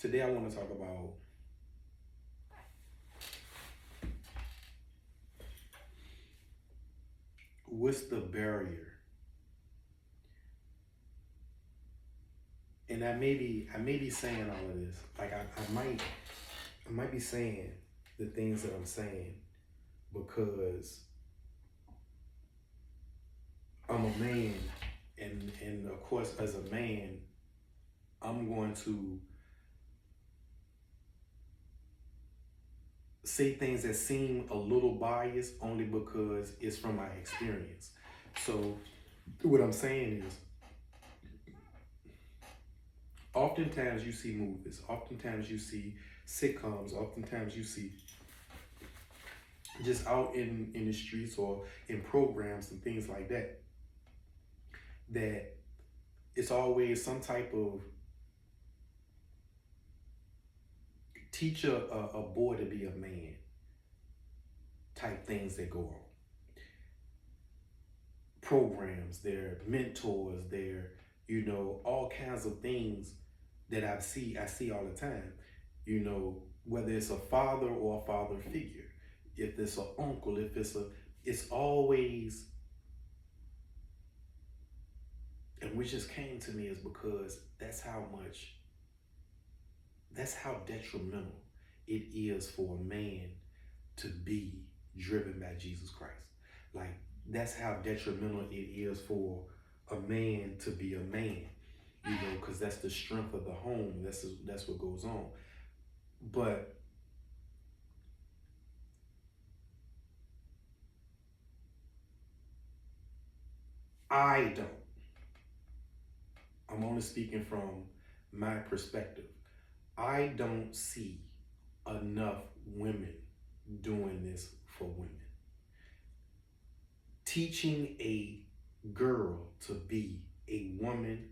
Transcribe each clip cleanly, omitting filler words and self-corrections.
Today I want to talk about what's the barrier. And I may be saying all of this. Like I might be saying the things that I'm saying because I'm a man, and of course as a man, I'm going to say things that seem a little biased only because it's from my experience. So what I'm saying is, oftentimes you see movies, oftentimes you see sitcoms, oftentimes you see just out in the streets or in programs and things like that, that it's always some type of teach a boy to be a man type things that go on. Programs, their mentors, their, all kinds of things that I see all the time. Whether it's a father or a father figure, if it's an uncle, it's always, and which just came to me is because that's how detrimental it is for a man to be driven by Jesus Christ. Like, that's how detrimental it is for a man to be a man, because that's the strength of the home. That's what goes on. But I don't. I'm only speaking from my perspective. I don't see enough women doing this for women. Teaching a girl to be a woman,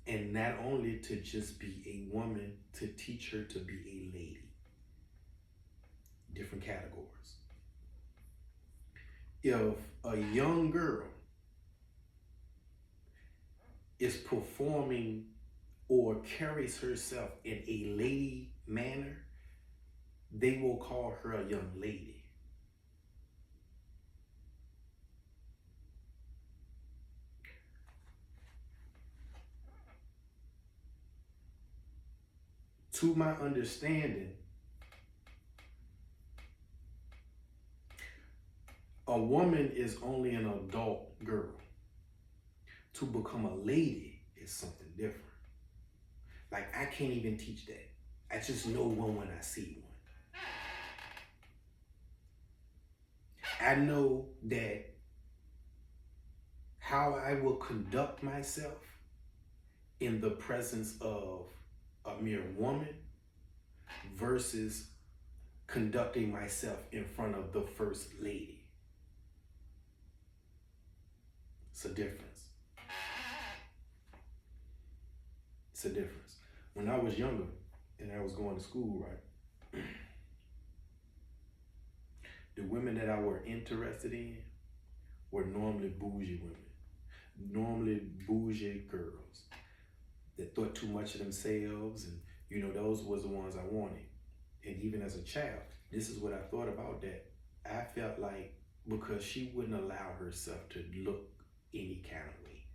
and not only to just be a woman, to teach her to be a lady. Different categories. If a young girl is performing or carries herself in a lady manner, they will call her a young lady. To my understanding, a woman is only an adult girl. To become a lady is something different. Like, I can't even teach that. I just know one when I see one. I know that how I will conduct myself in the presence of a mere woman versus conducting myself in front of the first lady. It's a difference. It's a difference. When I was younger and I was going to school, right, the women that I were interested in were normally bougie women, normally bougie girls that thought too much of themselves, and those was the ones I wanted. And even as a child, this is what I thought about that. I felt like, because she wouldn't allow herself to look any kind of way,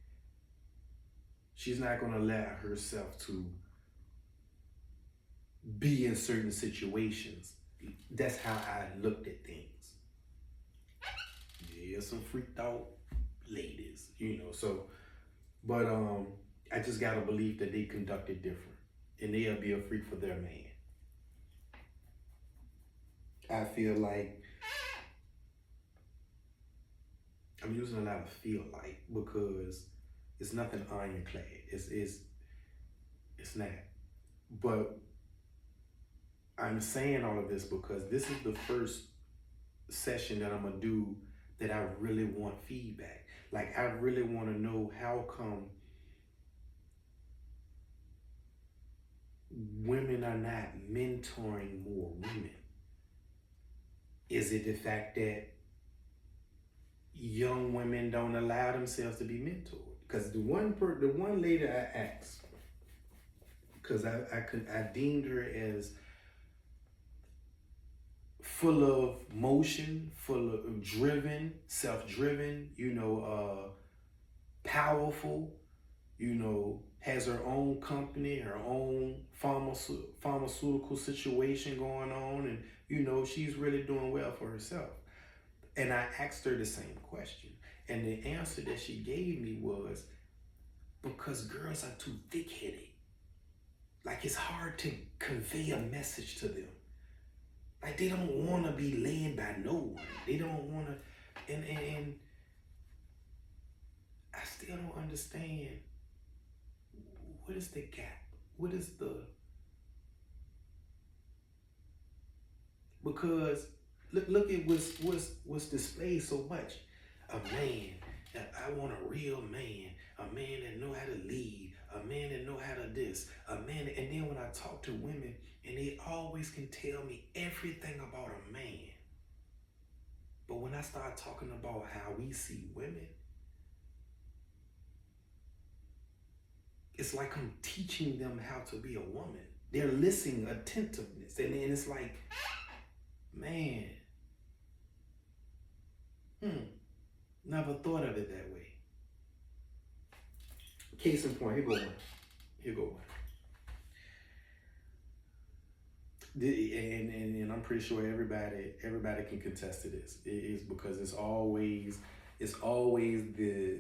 she's not going to allow herself to be in certain situations. That's how I looked at things. Yeah, some freaked out ladies, so, but I just gotta believe that they conduct it different, and they'll be a freak for their man. I feel like I'm using a lot of feel like, because it's nothing ironclad. It's not. But I'm saying all of this because this is the first session that I'm gonna do that I really want feedback. Like, I really want to know, how come women are not mentoring more women? Is it the fact that young women don't allow themselves to be mentored? Because the one lady I asked, because I deemed her as full of motion, full of driven, self-driven, powerful, has her own company, her own pharmaceutical situation going on, and she's really doing well for herself. And I asked her the same question, and the answer that she gave me was, because girls are too thick-headed. Like, it's hard to convey a message to them. Like, they don't want to be led by no one. They don't want to, and I still don't understand, what is the gap? What is because look at what's displayed so much. A man, I want a real man, a man that know how to lead, a man that know how to this, a man, and then when I talk to women, and they always can tell me everything about a man. But when I start talking about how we see women, it's like I'm teaching them how to be a woman. They're listening, attentiveness, and it's like, man, never thought of it that way. Case in point, here go one. And I'm pretty sure everybody can contest to this. It is because it's always the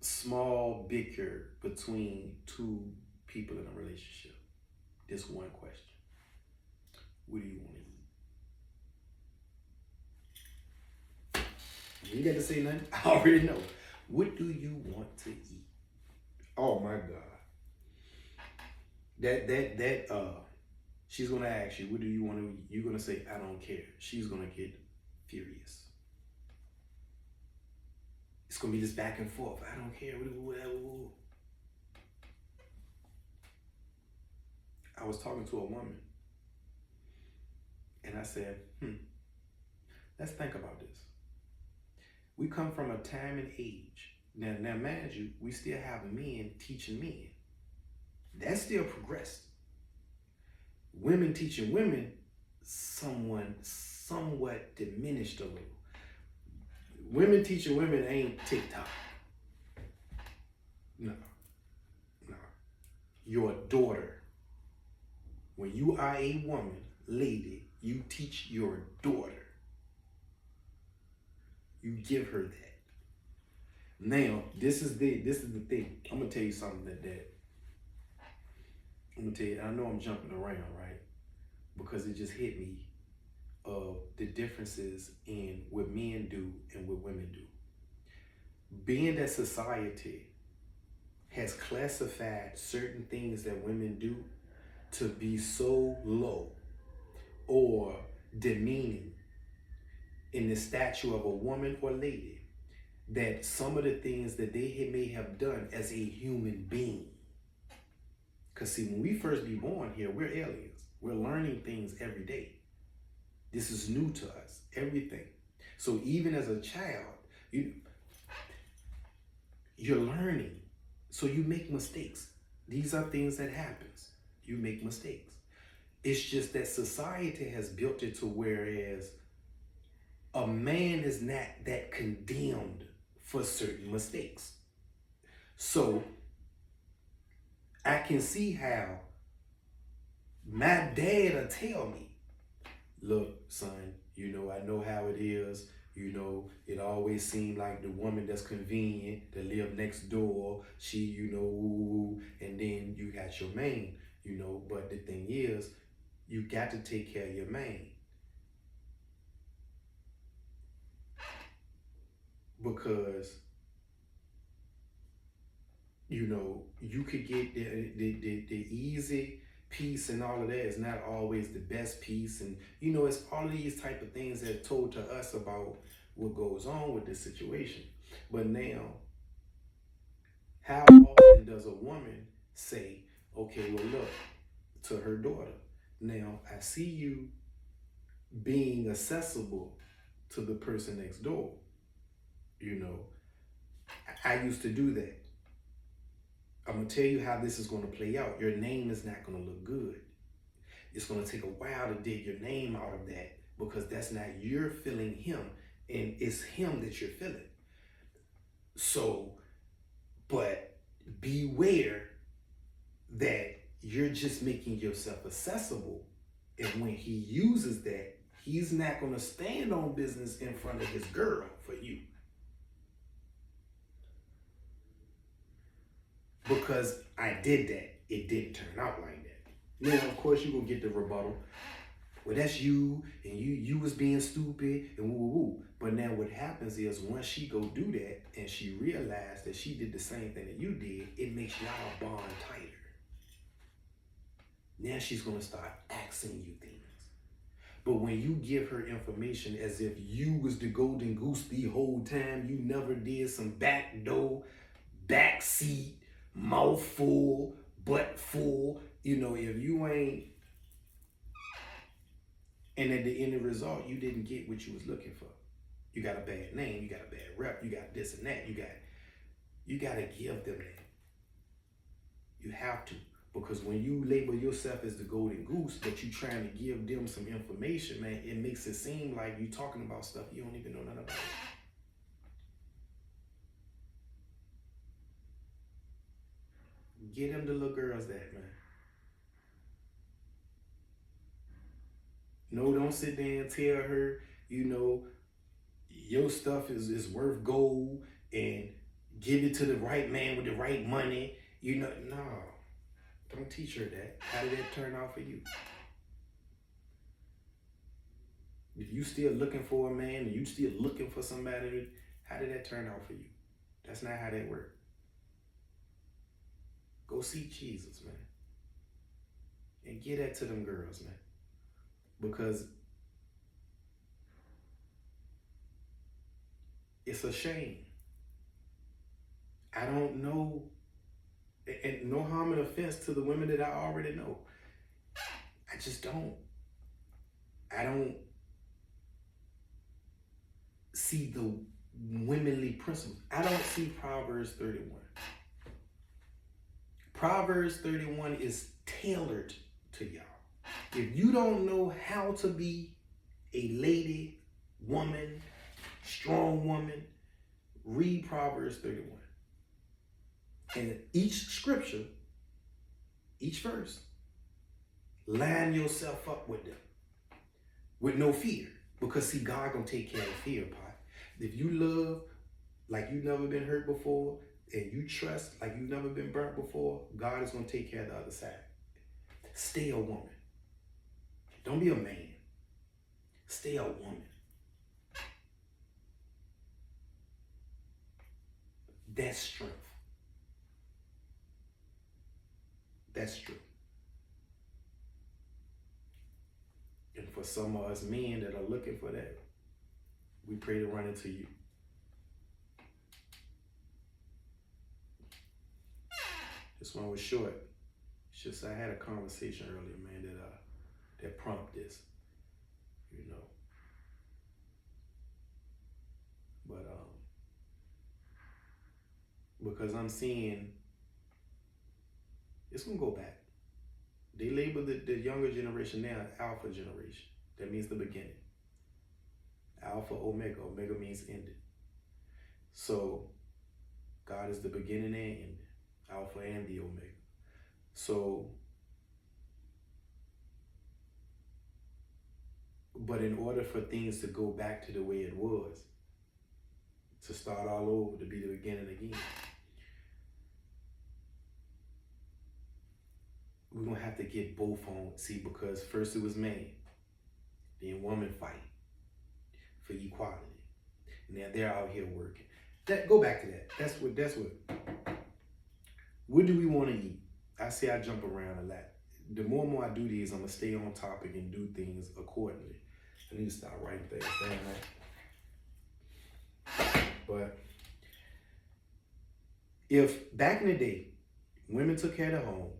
small bicker between two people in a relationship. This one question: what do you want to eat? You got to say nothing. I already know. What do you want to eat? Oh my God. She's gonna ask you, what do you want to eat? You're gonna say, I don't care. She's gonna get furious. It's gonna be this back and forth. I don't care. Whatever. I was talking to a woman, and I said, let's think about this. We come from a time and age. Now, mind you, we still have men teaching men. That's still progressed. Women teaching women, somewhat diminished a little. Women teaching women ain't TikTok. No. Your daughter. When you are a woman, lady, you teach your daughter. You give her that. Now, this is the thing. I'm gonna tell you something that I'm gonna tell you. I know I'm jumping around, right? Because it just hit me of the differences in what men do and what women do. Being that society has classified certain things that women do to be so low or demeaning in the stature of a woman or lady, that some of the things that they may have done as a human being. Because see, when we first be born here, we're aliens. We're learning things every day. This is new to us, everything. So even as a child, you're learning. So you make mistakes. These are things that happens. You make mistakes. It's just that society has built it to whereas a man is not that condemned for certain mistakes. So I can see how my dad will tell me, look, son, I know how it is. It always seemed like the woman that's convenient, that live next door, she, and then you got your man, but the thing is, you got to take care of your man. Because, you could get the easy peace, and all of that is not always the best peace. And, it's all of these type of things that are told to us about what goes on with this situation. But now, how often does a woman say, okay, well, look, to her daughter, now I see you being accessible to the person next door. I used to do that. I'm going to tell you how this is going to play out. Your name is not going to look good. It's going to take a while to dig your name out of that, because that's not you're feeling him, and it's him that you're feeling. So, but beware that you're just making yourself accessible. And when he uses that, he's not going to stand on business in front of his girl for you. Because I did that, it didn't turn out like that. Now, of course, you're going to get the rebuttal. Well, that's you, and you was being stupid, and woo, woo, woo. But now what happens is, once she go do that, and she realized that she did the same thing that you did, it makes y'all bond tighter. Now she's going to start asking you things. But when you give her information as if you was the golden goose the whole time, you never did some back door, back seat, mouth full, butt full, if you ain't, and at the end of the result, you didn't get what you was looking for. You got a bad name, you got a bad rep, you got this and that, you got to give them that. You have to. Because when you label yourself as the golden goose, but you trying to give them some information, man, it makes it seem like you talking about stuff you don't even know nothing about. Get them the little girls that, man. No, don't sit there and tell her, your stuff is worth gold, and give it to the right man with the right money. No. Don't teach her that. How did that turn out for you? If you still looking for a man, and you still looking for somebody, how did that turn out for you? That's not how that works. Go see Jesus, man. And get that to them girls, man. Because it's a shame. I don't know, and no harm and offense to the women that I already know. I just don't. I don't see the womanly principles. I don't see Proverbs 31. Proverbs 31 is tailored to y'all. If you don't know how to be a lady, woman, strong woman, read Proverbs 31. And each scripture, each verse, line yourself up with them with no fear. Because see, God gonna take care of fear part. If you love like you've never been hurt before, and you trust like you've never been burnt before, God is gonna take care of the other side. Stay a woman. Don't be a man. Stay a woman. That's strength. That's true. And for some of us men that are looking for that, we pray to run into you. This one was short. It's just I had a conversation earlier, man, that prompted this, But because I'm seeing it's gonna go back. They label the younger generation now Alpha generation. That means the beginning. Alpha, Omega. Omega means ended. So God is the beginning and end, Alpha and the Omega. So, but in order for things to go back to the way it was, to start all over, to be the beginning again, we're going to have to get both on. See, because first it was man, then woman fight for equality. Now they're out here working. Go back to that. That's what. What do we want to eat? I say I jump around a lot. The more and more I do these, I'm going to stay on topic and do things accordingly. I need to start writing things down. But if back in the day, women took care of the home,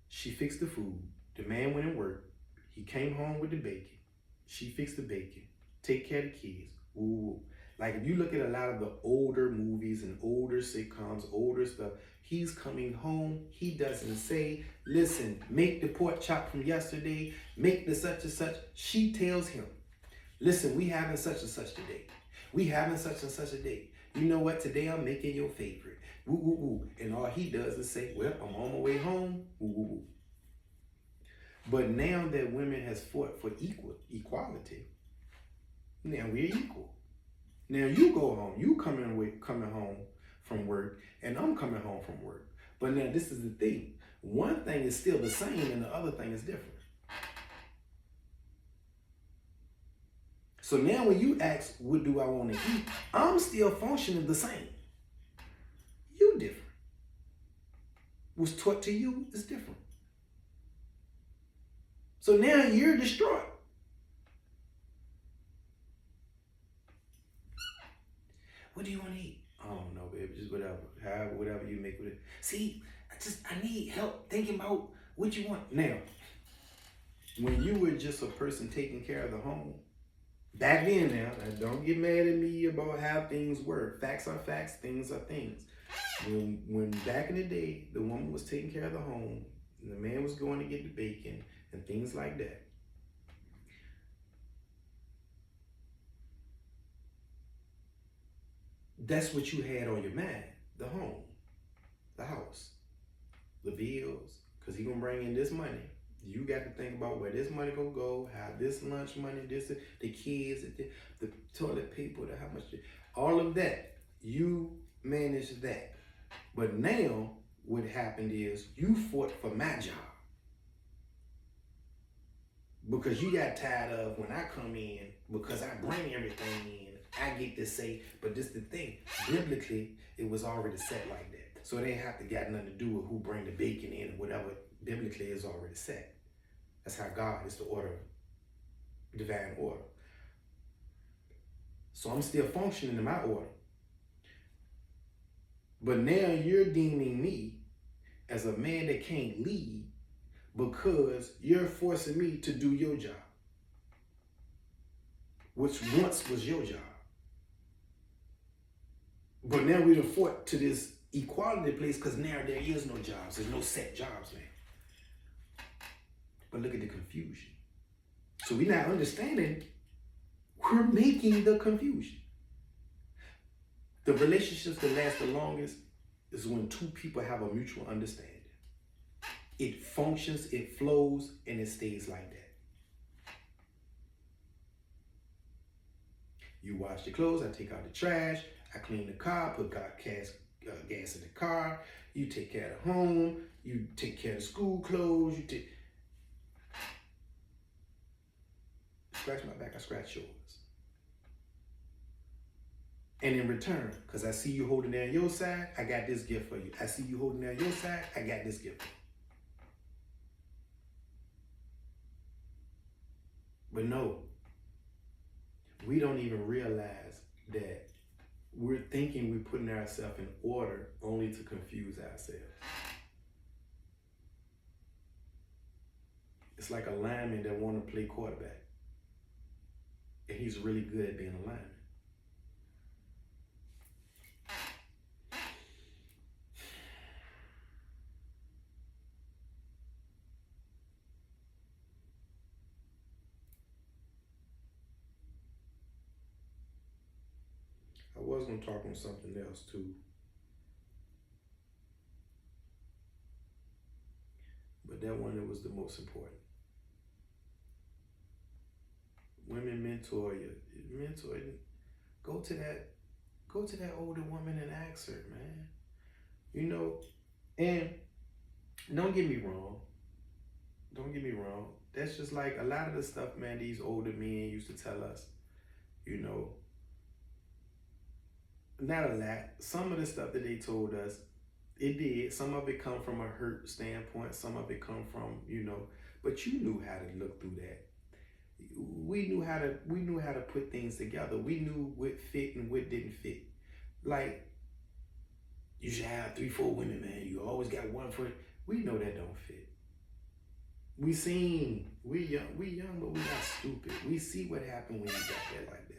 she fixed the food, the man went and worked, he came home with the bacon, she fixed the bacon, take care of the kids, ooh, Like if you look at a lot of the older movies and older sitcoms, older stuff, he's coming home. He doesn't say, listen, make the pork chop from yesterday, make the such and such. She tells him, listen, we having such and such today. We having such and such a day. You know what? Today I'm making your favorite. Woo, woo, woo. And all he does is say, well, I'm on my way home. Woo, woo, woo. But now that women has fought for equality, now we're equal. Now you go home, you coming home from work, and I'm coming home from work. But now this is the thing. One thing is still the same and the other thing is different. So now when you ask, what do I want to eat? I'm still functioning the same. You different. What's taught to you is different. So now you're distraught. What do you want to eat? I don't know, baby. Just whatever. Whatever you make with it. See, I need help thinking about what you want. Now, when you were just a person taking care of the home, back then now, don't get mad at me about how things were. Facts are facts, things are things. When back in the day, the woman was taking care of the home, and the man was going to get the bacon and things like that. That's what you had on your mind. The home, the house, the bills, because he gonna bring in this money. You got to think about where this money gonna go, how this lunch money, the kids, the toilet paper, how much, all of that. You manage that. But now what happened is you fought for my job. Because you got tired of when I come in, because I bring everything in, I get to say, but this the thing, biblically, it was already set like that. So it ain't have to got nothing to do with who bring the bacon in or whatever. Biblically is already set. That's how God is the order, divine order. So I'm still functioning in my order. But now you're deeming me as a man that can't lead because you're forcing me to do your job, which once was your job. But now we done fought to this equality place because now there is no jobs. There's no set jobs now. But look at the confusion. So we're not understanding. We're making the confusion. The relationships that last the longest is when two people have a mutual understanding. It functions, it flows, and it stays like that. You wash your clothes, I take out the trash, I clean the car, put gas in the car, you take care of the home, you take care of the school clothes, scratch my back, I scratch yours. And in return, because I see you holding down your side, I got this gift for you. I see you holding down your side, I got this gift for you. But no, we don't even realize that we're thinking we're putting ourselves in order only to confuse ourselves. It's like a lineman that want to play quarterback. And he's really good at being a lineman. I was going to talk on something else too. But that one, it was the most important. Women mentor you. Go to that older woman and ask her, man. You know, and don't get me wrong. That's just like a lot of the stuff, man, these older men used to tell us, you know, not a lot. Some of the stuff that they told us, it did. Some of it come from a hurt standpoint. Some of it come from, you know, but you knew how to look through that. We knew how to put things together. We knew what fit and what didn't fit. Like, you should have 3-4 women, man. You always got one for it. We know that don't fit. We young, but we not stupid. We see what happened when you got there like that.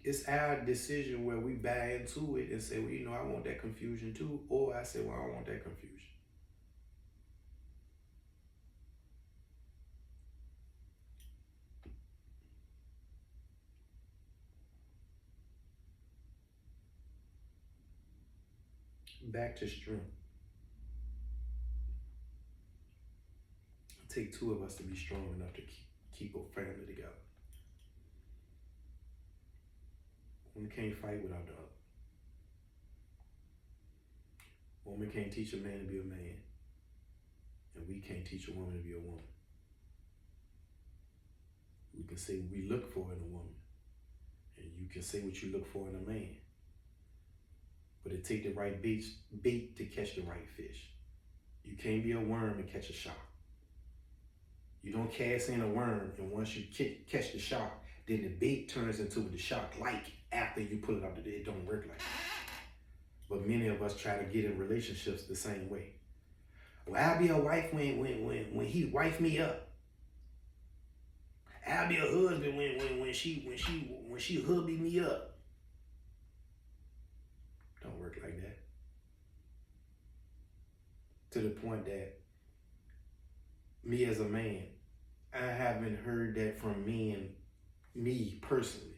It's our decision where we buy into it and say, well, you know, I want that confusion too. Or I say, well, I don't want that confusion. Back to strength. It takes two of us to be strong enough to keep a family together. One can't fight without the other. Woman can't teach a man to be a man, and we can't teach a woman to be a woman. We can say what we look for in a woman, and you can say what you look for in a man. But it take the right bait to catch the right fish. You can't be a worm and catch a shark. You don't cast in a worm, and once you catch the shark, then the bait turns into what the shark like after you pull it out the day. It don't work like that. But many of us try to get in relationships the same way. Well, I'll be a wife when he wife me up. I'll be a husband when she hubby me up. Don't work like that. To the point that me as a man, I haven't heard that from me personally.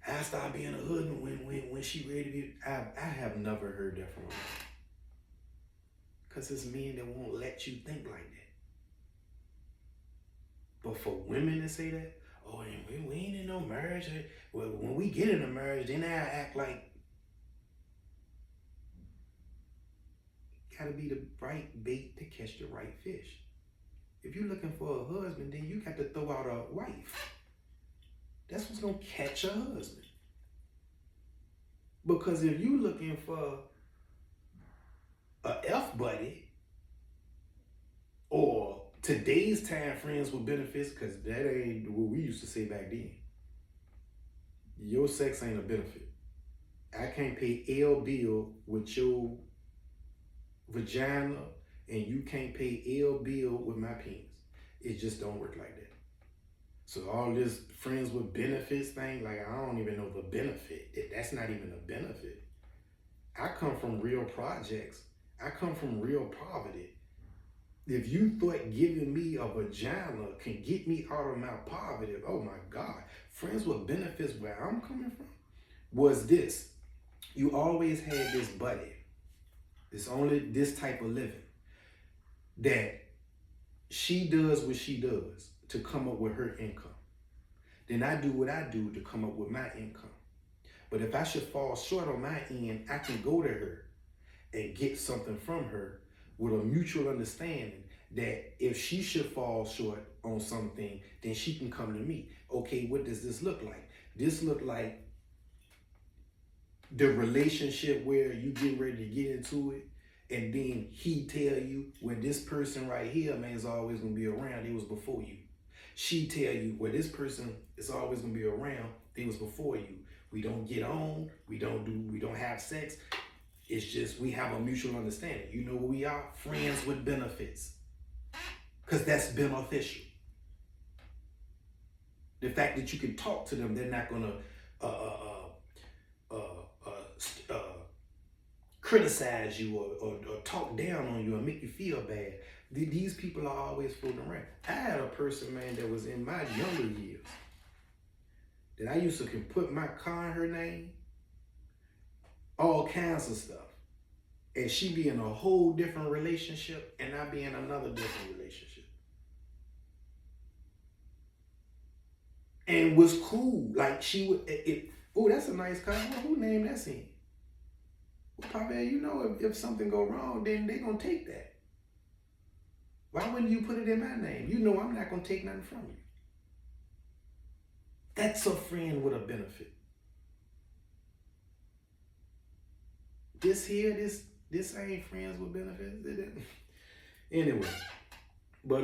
I start being a husband when she ready to be. I have never heard that from a man. Because it's men that won't let you think like that. But for women to say that, oh, we ain't in no marriage. Well, when we get in a marriage, then I act like. Gotta be the right bait to catch the right fish. If you're looking for a husband, then you got to throw out a wife. That's what's gonna catch a husband. Because if you looking for a F buddy, or today's time friends with benefits, because that ain't what we used to say back then. Your sex ain't a benefit. I can't pay L bill with your vagina, and you can't pay L bill with my penis. It just don't work like that. So all this friends with benefits thing, like I don't even know the benefit. That's not even a benefit. I come from real projects. I come from real poverty. If you thought giving me a vagina can get me out of my poverty, oh my God. Friends with benefits where I'm coming from was this. You always had this buddy. It's only this type of living that she does what she does to come up with her income. Then I do what I do to come up with my income. But if I should fall short on my end, I can go to her and get something from her with a mutual understanding that if she should fall short on something, then she can come to me. Okay, what does this look like? This look like the relationship where you get ready to get into it, and then he tell you, well, this person right here, man, is always gonna be around. It was before you. She tell you, well, this person is always gonna be around. It was before you. We don't get on. We don't have sex. It's just we have a mutual understanding. You know what we are? Friends with benefits. Because that's beneficial. The fact that you can talk to them, they're not gonna criticize you or talk down on you and make you feel bad. These people are always fooling around. I had a person, man, that was in my younger years that I used to can put my car in her name, all kinds of stuff. And she be in a whole different relationship and I be in another different relationship. And was cool. Like she would, oh, that's a nice car. Well, who named that scene? Well, Pavel, you know, if something go wrong, then they gonna take that. Why wouldn't you put it in my name? You know I'm not gonna take nothing from you. That's a friend with a benefit. This here, this ain't friends with benefits. Anyway, but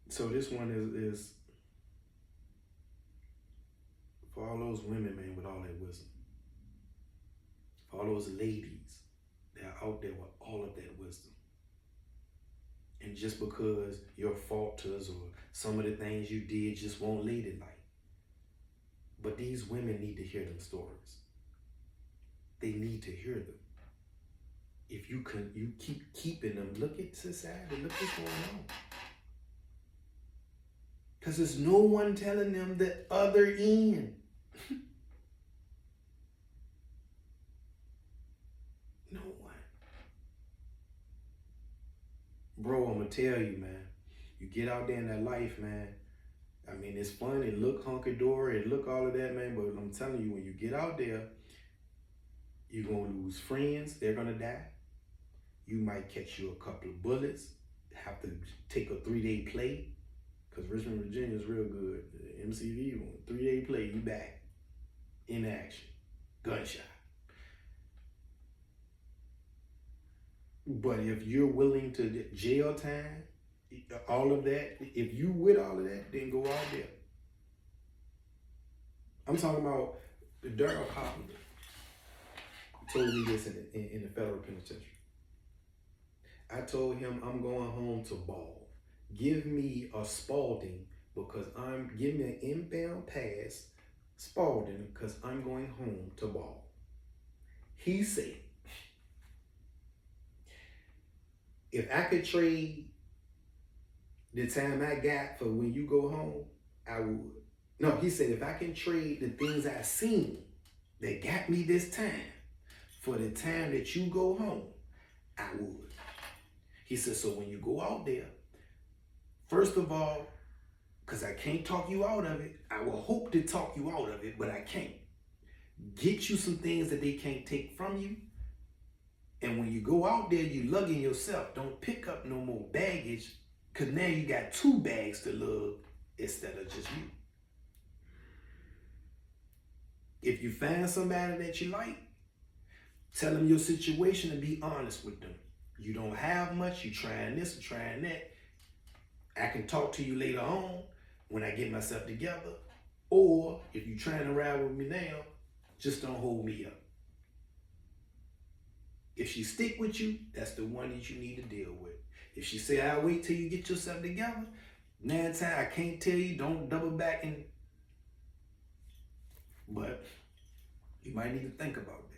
so this one is for all those women, man, with all that wisdom. all those ladies that are out there with all of that wisdom. And just because your falters or some of the things you did just won't ladylike. But these women need to hear them stories. They need to hear them. If you keep keeping them, look at society, look what's going on. Because there's no one telling them the other end. No one. Bro, I'm going to tell you, man. You get out there in that life, man. I mean, it's fun. It look hunky-dory. It look all of that, man. But I'm telling you, when you get out there, you're going to lose friends. They're going to die. You might catch you a couple of bullets. Have to take a 3-day play. Because Richmond, Virginia is real good. The MCV, 3-day play, you back. In action. Gunshot. But if you're willing to jail time, all of that, if you with all of that, then go out there. I'm talking about Daryl Carpenter told me this in the federal penitentiary. I told him I'm going home to ball. Give me a Spalding because give me an inbound pass, Spalding, because I'm going home to ball. He said, if I could trade the time I got for when you go home, I would. No, he said, if I can trade the things I seen that got me this time for the time that you go home, I would. He said, so when you go out there, first of all, because I can't talk you out of it, I will hope to talk you out of it, but I can't. Get you some things that they can't take from you. And when you go out there, you lugging yourself. Don't pick up no more baggage, because now you got 2 bags to lug instead of just you. If you find somebody that you like, tell them your situation and be honest with them. You don't have much, you trying this and trying that. I can talk to you later on when I get myself together. Or if you're trying to ride with me now, just don't hold me up. If she stick with you, that's the one that you need to deal with. If she say, I'll wait till you get yourself together, 9 times I can't tell you, don't double back and. But you might need to think about that.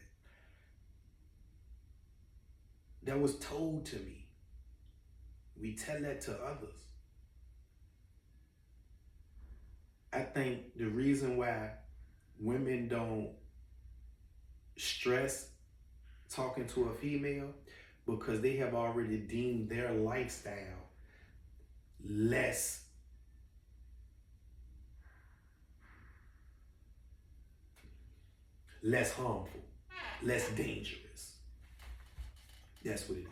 That was told to me. We tell that to others. I think the reason why women don't stress talking to a female because they have already deemed their lifestyle less harmful, less dangerous. That's what it is.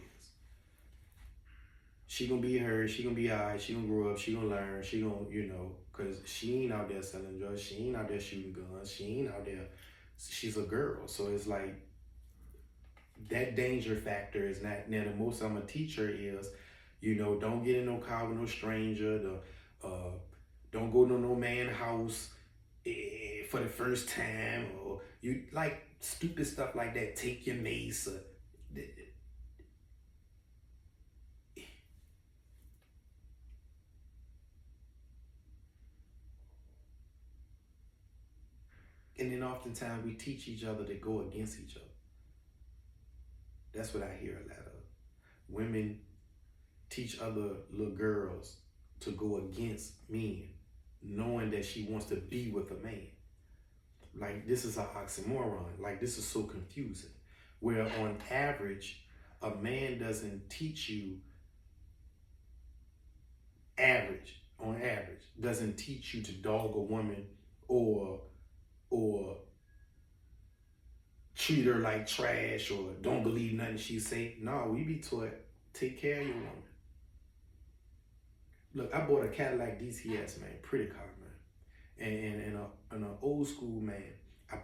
She gonna be her, she gonna be all right, she gonna grow up, she gonna learn, she gonna, because she ain't out there selling drugs, she ain't out there shooting guns, she ain't out there, she's a girl. So it's like, that danger factor is not, now the most I'm gonna teach her is, don't get in no car with no stranger, don't go to no man's house for the first time, or you like stupid stuff like that, take your mace, and then oftentimes we teach each other to go against each other. That's what I hear a lot of. Women teach other little girls to go against men, knowing that she wants to be with a man. Like, this is an oxymoron. Like, this is so confusing. Where on average, a man doesn't teach you, doesn't teach you to dog a woman or treat her like trash or don't believe nothing she say. No, we be taught, take care of your woman. Look, I bought a Cadillac DTS, man, pretty car, man. And an old school, man. I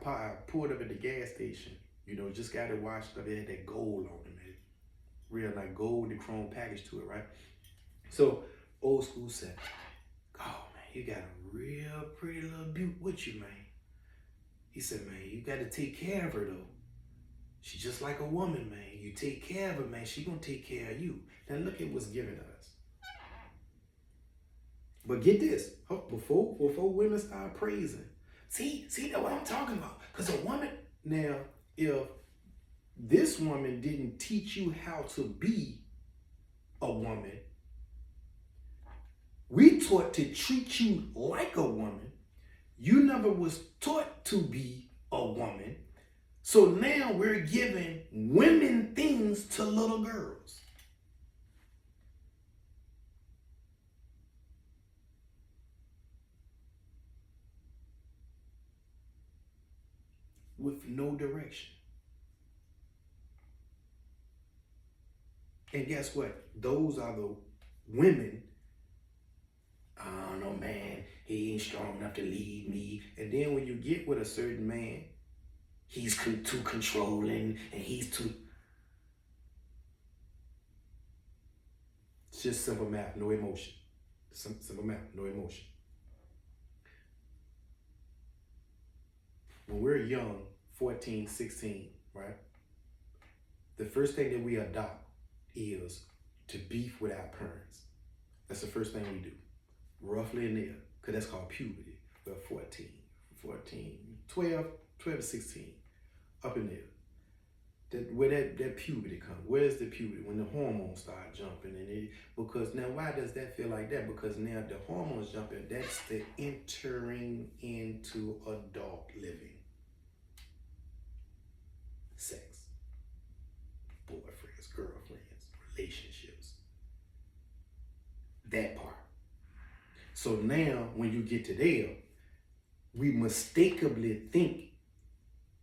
pulled up at the gas station, just got it washed up. It had that gold on it, man. Real like gold and chrome package to it, right? So old school said, oh man, you got a real pretty little beaut with you, man. He said, man, you got to take care of her though. She's just like a woman, man. You take care of her, man. She gonna take care of you. Now look at what's given us. But get this, before women start praising. See that's what I'm talking about. Because a woman, now, if this woman didn't teach you how to be a woman, we taught to treat you like a woman. You never was taught to be a woman. So now we're giving women things to little girls. With no direction. And guess what? Those are the women. I don't know, man. He ain't strong enough to lead me. And then when you get with a certain man, he's too controlling and he's too. It's just simple math, no emotion. Simple math, no emotion. When we're young, 14, 16, right? The first thing that we adopt is to beef with our parents. That's the first thing we do. Roughly in there, because that's called puberty. We're 14, 12 to 16, up in there. Where that puberty comes. Where's the puberty? When the hormones start jumping. Because now why does that feel like that? Because now the hormones jumping, that's the entering into adult living. Sex, boyfriends, girlfriends, relationships. That part. So now when you get to there, we mistakenly think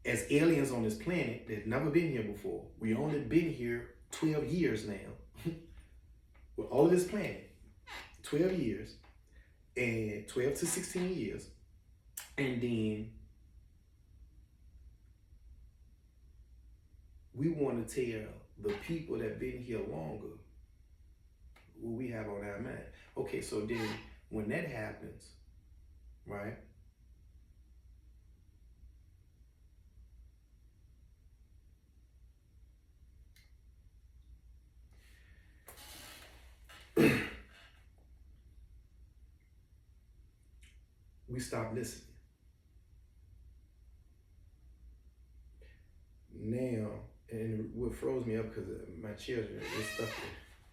as aliens on this planet that never been here before. We only been here 12 years now. With all of this planet, 12 years, and 12 to 16 years. And then we want to tell the people that been here longer what we have on our mind. Okay, so then when that happens, right? We stop listening. Now, and what froze me up, because my children, this stuff,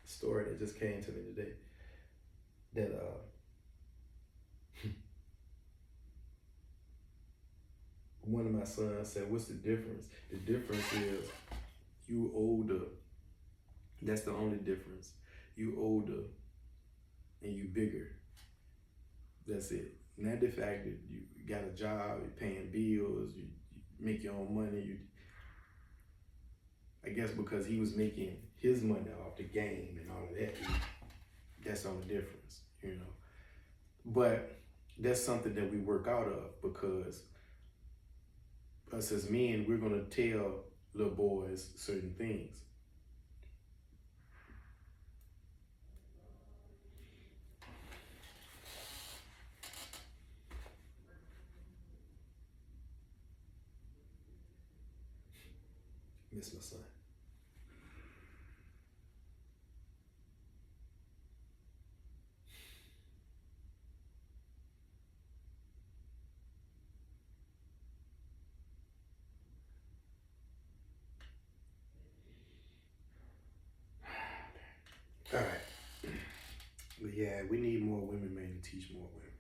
story that just came to me today, that one of my sons said, what's the difference? The difference is you older. That's the only difference. You older and you bigger. That's it. Not the fact that you got a job, you're paying bills, you make your own money. I guess because he was making his money off the game and all of that, that's the only difference, you know. But that's something that we work out of, because us as men, we're gonna tell little boys certain things. Miss my son. All right. But yeah, we need more women, man, to teach more women.